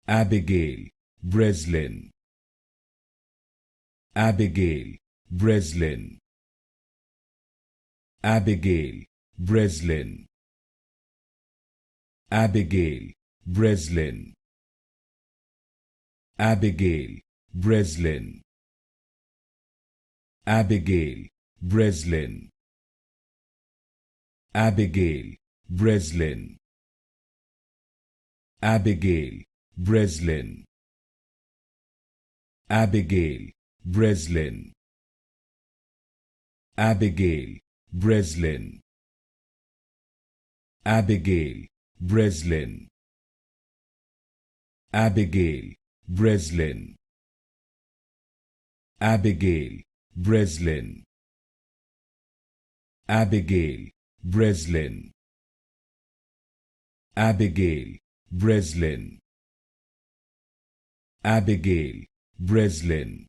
Abigail Breslin. Abigail Breslin. Abigail Breslin. Abigail Breslin. Abigail Breslin. Abigail Breslin. Abigail Breslin. Abigail Breslin. Abigail Breslin. Abigail Breslin. Abigail Breslin. Abigail Breslin. Abigail Breslin. Abigail Breslin. Abigail Breslin. Abigail Breslin.